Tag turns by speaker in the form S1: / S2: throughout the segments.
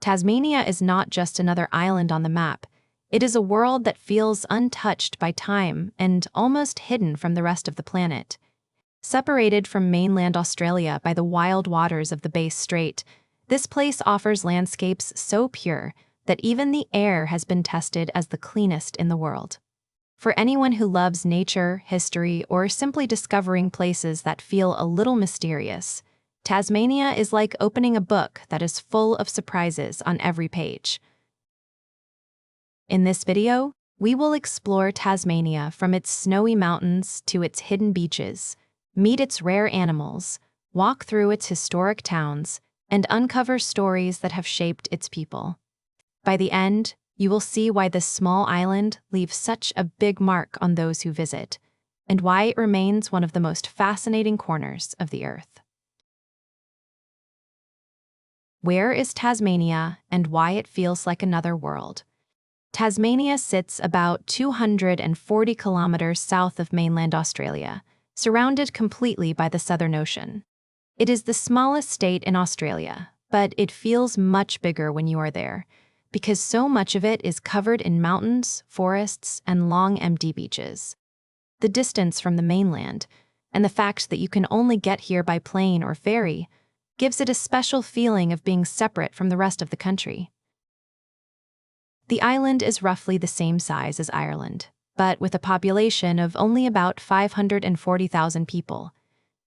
S1: Tasmania is not just another island on the map. It is a world that feels untouched by time and almost hidden from the rest of the planet. Separated from mainland Australia by the wild waters of the Bass Strait, this place offers landscapes so pure that even the air has been tested as the cleanest in the world. For anyone who loves nature, history, or simply discovering places that feel a little mysterious, Tasmania is like opening a book that is full of surprises on every page. In this video, we will explore Tasmania from its snowy mountains to its hidden beaches, meet its rare animals, walk through its historic towns, and uncover stories that have shaped its people. By the end, you will see why this small island leaves such a big mark on those who visit, and why it remains one of the most fascinating corners of the Earth. Where is Tasmania, and why it feels like another world? Tasmania sits about 240 kilometers south of mainland Australia, surrounded completely by the Southern Ocean. It is the smallest state in Australia, but it feels much bigger when you are there, because so much of it is covered in mountains, forests, and long empty beaches. The distance from the mainland, and the fact that you can only get here by plane or ferry, gives it a special feeling of being separate from the rest of the country. The island is roughly the same size as Ireland, but with a population of only about 540,000 people.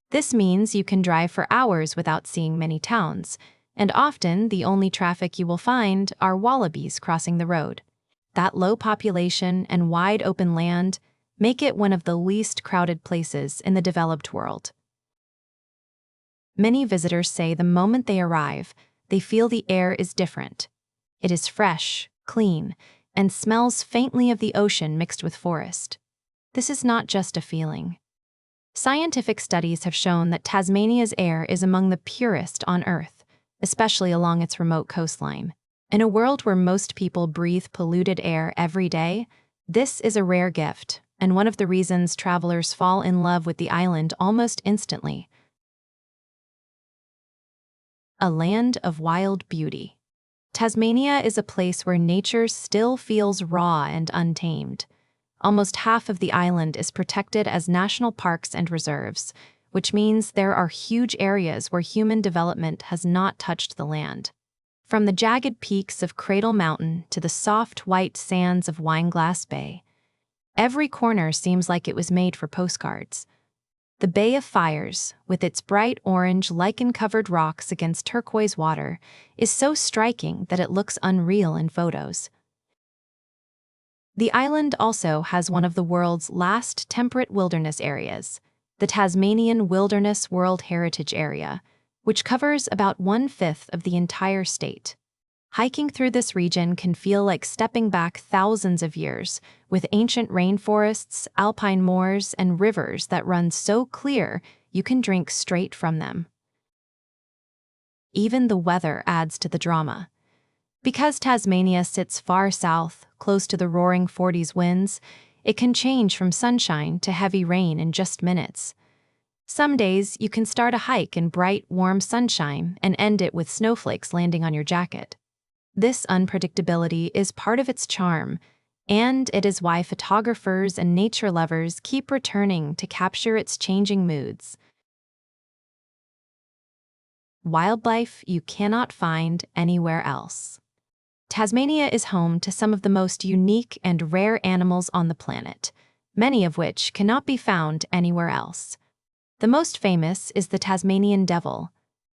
S1: This means you can drive for hours without seeing many towns, and often the only traffic you will find are wallabies crossing the road. That low population and wide open land make it one of the least crowded places in the developed world. Many visitors say the moment they arrive, they feel the air is different. It is fresh, clean, and smells faintly of the ocean mixed with forest. This is not just a feeling. Scientific studies have shown that Tasmania's air is among the purest on Earth, especially along its remote coastline. In a world where most people breathe polluted air every day, this is a rare gift, and one of the reasons travelers fall in love with the island almost instantly. A land of wild beauty. Tasmania is a place where nature still feels raw and untamed. Almost half of the island is protected as national parks and reserves, which means there are huge areas where human development has not touched the land. From the jagged peaks of Cradle Mountain to the soft white sands of Wineglass Bay, every corner seems like it was made for postcards. The Bay of Fires, with its bright orange lichen-covered rocks against turquoise water, is so striking that it looks unreal in photos. The island also has one of the world's last temperate wilderness areas, the Tasmanian Wilderness World Heritage Area, which covers about 1/5 of the entire state. Hiking through this region can feel like stepping back thousands of years, with ancient rainforests, alpine moors, and rivers that run so clear you can drink straight from them. Even the weather adds to the drama. Because Tasmania sits far south, close to the roaring 40s winds, it can change from sunshine to heavy rain in just minutes. Some days you can start a hike in bright, warm sunshine and end it with snowflakes landing on your jacket. This unpredictability is part of its charm, and it is why photographers and nature lovers keep returning to capture its changing moods. Wildlife you cannot find anywhere else. Tasmania is home to some of the most unique and rare animals on the planet, many of which cannot be found anywhere else. The most famous is the Tasmanian devil,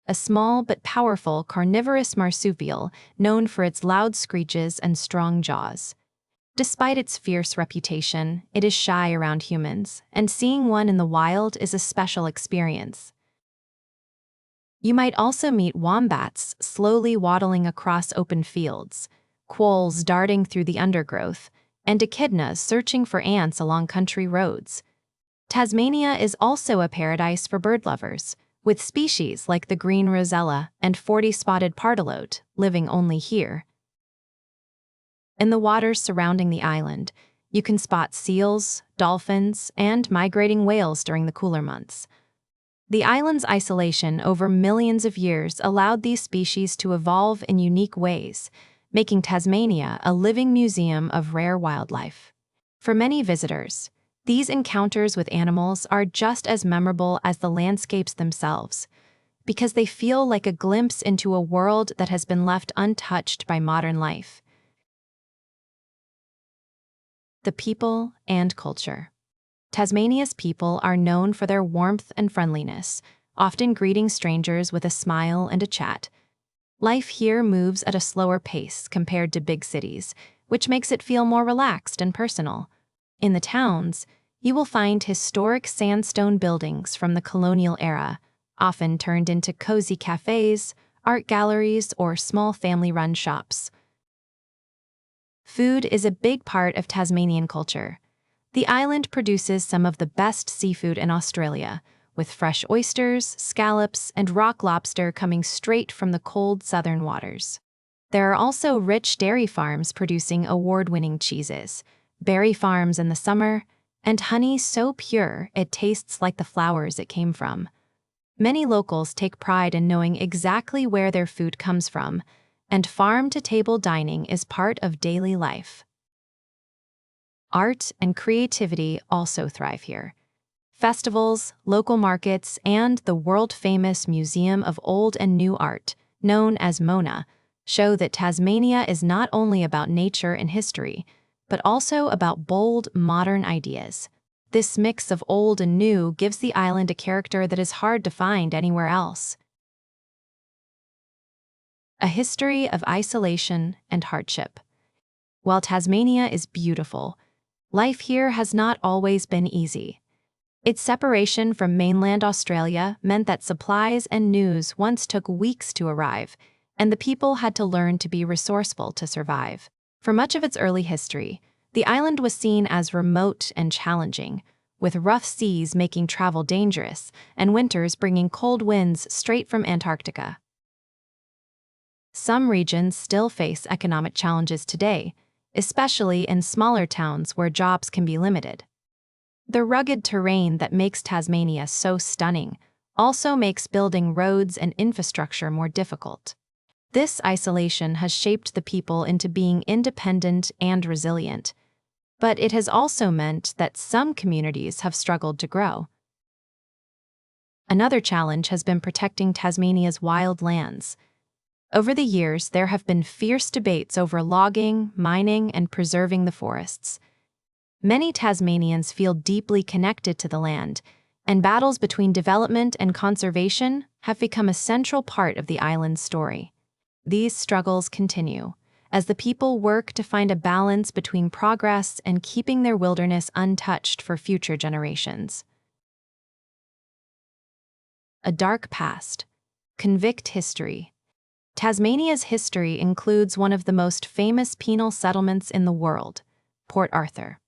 S1: a small but powerful carnivorous marsupial known for its loud screeches and strong jaws. Despite its fierce reputation, it is shy around humans, and seeing one in the wild is a special experience. You might also meet wombats slowly waddling across open fields, quolls darting through the undergrowth, and echidnas searching for ants along country roads. Tasmania is also a paradise for bird lovers, with species like the green rosella and 40-spotted pardalote living only here. In the waters surrounding the island, you can spot seals, dolphins, and migrating whales during the cooler months. The island's isolation over millions of years allowed these species to evolve in unique ways, making Tasmania a living museum of rare wildlife. For many visitors, these encounters with animals are just as memorable as the landscapes themselves, because they feel like a glimpse into a world that has been left untouched by modern life. The people and culture. Tasmania's people are known for their warmth and friendliness, often greeting strangers with a smile and a chat. Life here moves at a slower pace compared to big cities, which makes it feel more relaxed and personal. In the towns, you will find historic sandstone buildings from the colonial era, often turned into cozy cafes, art galleries, or small family-run shops. Food is a big part of Tasmanian culture. The island produces some of the best seafood in Australia, with fresh oysters, scallops, and rock lobster coming straight from the cold southern waters. There are also rich dairy farms producing award-winning cheeses, berry farms in the summer, and honey so pure it tastes like the flowers it came from. Many locals take pride in knowing exactly where their food comes from, and farm-to-table dining is part of daily life. Art and creativity also thrive here. Festivals, local markets, and the world-famous Museum of Old and New Art, known as MONA, show that Tasmania is not only about nature and history, but also about bold, modern ideas. This mix of old and new gives the island a character that is hard to find anywhere else. A history of isolation and hardship. While Tasmania is beautiful, life here has not always been easy. Its separation from mainland Australia meant that supplies and news once took weeks to arrive, and the people had to learn to be resourceful to survive. For much of its early history, the island was seen as remote and challenging, with rough seas making travel dangerous and winters bringing cold winds straight from Antarctica. Some regions still face economic challenges today, especially in smaller towns where jobs can be limited. The rugged terrain that makes Tasmania so stunning also makes building roads and infrastructure more difficult. This isolation has shaped the people into being independent and resilient, but it has also meant that some communities have struggled to grow. Another challenge has been protecting Tasmania's wild lands. Over the years, there have been fierce debates over logging, mining, and preserving the forests. Many Tasmanians feel deeply connected to the land, and battles between development and conservation have become a central part of the island's story. These struggles continue as the people work to find a balance between progress and keeping their wilderness untouched for future generations. A dark past. Convict history. Tasmania's history includes one of the most famous penal settlements in the world, Port Arthur.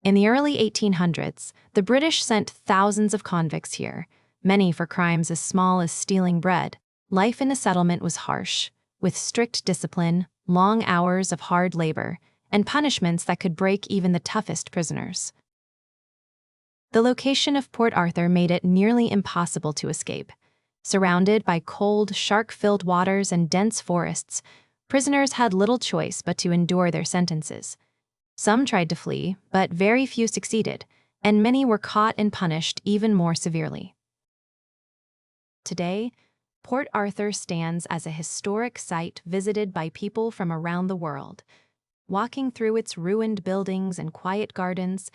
S1: In the early 1800s, the British sent thousands of convicts here, many for crimes as small as stealing bread. Life in the settlement was harsh, with strict discipline, long hours of hard labor, and punishments that could break even the toughest prisoners. The location of Port Arthur made it nearly impossible to escape. Surrounded by cold, shark-filled waters and dense forests, prisoners had little choice but to endure their sentences. Some tried to flee, but very few succeeded, and many were caught and punished even more severely. Today, Port Arthur stands as a historic site visited by people from around the world. Walking through its ruined buildings and quiet gardens,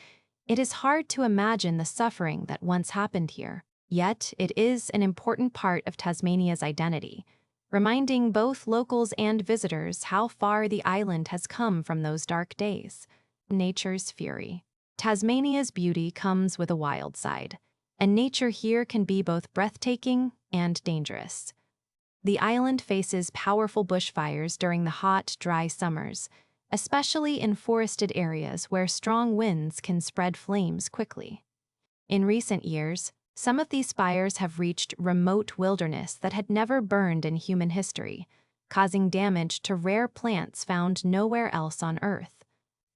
S1: it is hard to imagine the suffering that once happened here. Yet, it is an important part of Tasmania's identity, reminding both locals and visitors how far the island has come from those dark days. Nature's fury. Tasmania's beauty comes with a wild side, and nature here can be both breathtaking and dangerous. The island faces powerful bushfires during the hot, dry summers, especially in forested areas where strong winds can spread flames quickly. In recent years, some of these fires have reached remote wilderness that had never burned in human history, causing damage to rare plants found nowhere else on Earth.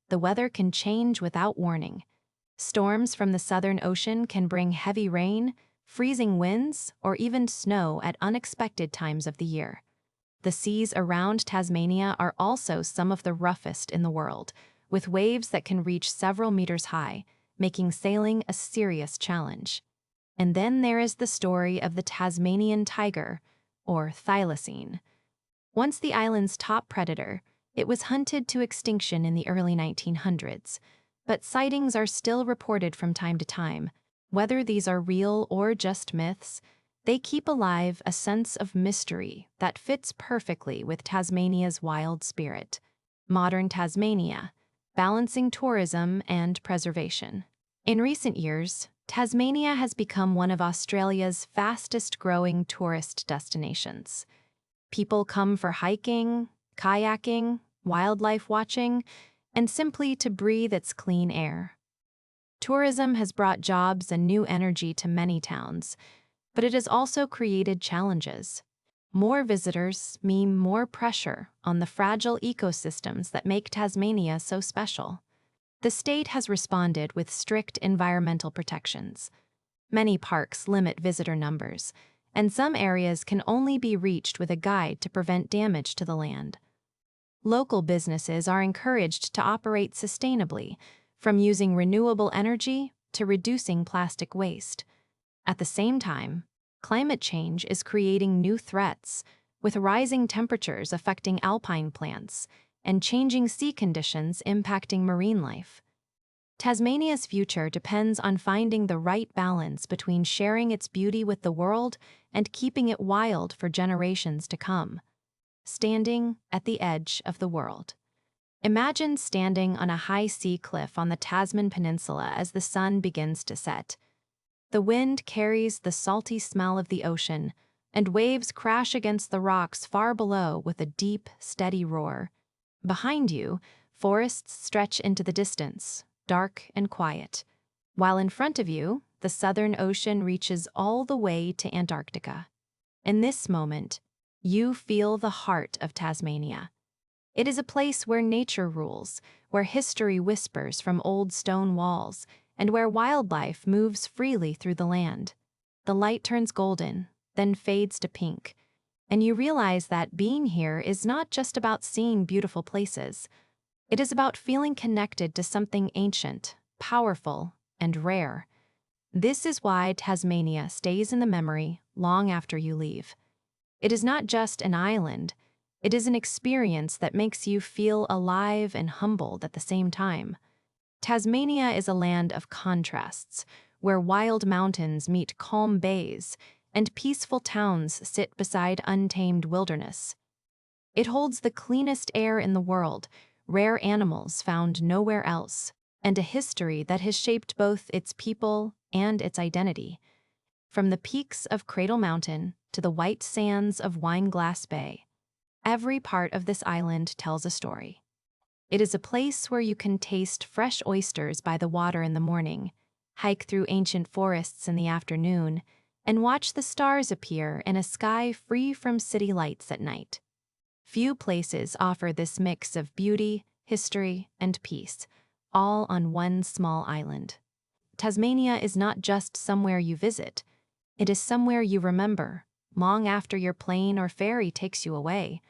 S1: The weather can change without warning. Storms from the Southern Ocean can bring heavy rain, freezing winds, or even snow at unexpected times of the year. The seas around Tasmania are also some of the roughest in the world, with waves that can reach several meters high, making sailing a serious challenge. And then there is the story of the Tasmanian tiger, or thylacine. Once the island's top predator, it was hunted to extinction in the early 1900s, but sightings are still reported from time to time. Whether these are real or just myths, they keep alive a sense of mystery that fits perfectly with Tasmania's wild spirit. Modern Tasmania, balancing tourism and preservation. In recent years, Tasmania has become one of Australia's fastest-growing tourist destinations. People come for hiking, kayaking, wildlife watching, and simply to breathe its clean air. Tourism has brought jobs and new energy to many towns, but it has also created challenges. More visitors mean more pressure on the fragile ecosystems that make Tasmania so special. The state has responded with strict environmental protections. Many parks limit visitor numbers, and some areas can only be reached with a guide to prevent damage to the land. Local businesses are encouraged to operate sustainably, from using renewable energy to reducing plastic waste. At the same time, climate change is creating new threats, with rising temperatures affecting alpine plants and changing sea conditions impacting marine life. Tasmania's future depends on finding the right balance between sharing its beauty with the world and keeping it wild for generations to come. Standing at the edge of the world. Imagine standing on a high sea cliff on the Tasman Peninsula as the sun begins to set. The wind carries the salty smell of the ocean, and waves crash against the rocks far below with a deep, steady roar. Behind you, forests stretch into the distance, dark and quiet, while in front of you, the Southern Ocean reaches all the way to Antarctica. In this moment, you feel the heart of Tasmania. It is a place where nature rules, where history whispers from old stone walls, and where wildlife moves freely through the land. The light turns golden, then fades to pink, and you realize that being here is not just about seeing beautiful places. It is about feeling connected to something ancient, powerful, and rare. This is why Tasmania stays in the memory long after you leave. It is not just an island, it is an experience that makes you feel alive and humbled at the same time. Tasmania is a land of contrasts, where wild mountains meet calm bays, and peaceful towns sit beside untamed wilderness. It holds the cleanest air in the world, rare animals found nowhere else, and a history that has shaped both its people and its identity. From the peaks of Cradle Mountain to the white sands of Wineglass Bay, every part of this island tells a story. It is a place where you can taste fresh oysters by the water in the morning, hike through ancient forests in the afternoon, and watch the stars appear in a sky free from city lights at night. Few places offer this mix of beauty, history, and peace, all on one small island. Tasmania is not just somewhere you visit, it is somewhere you remember, long after your plane or ferry takes you away.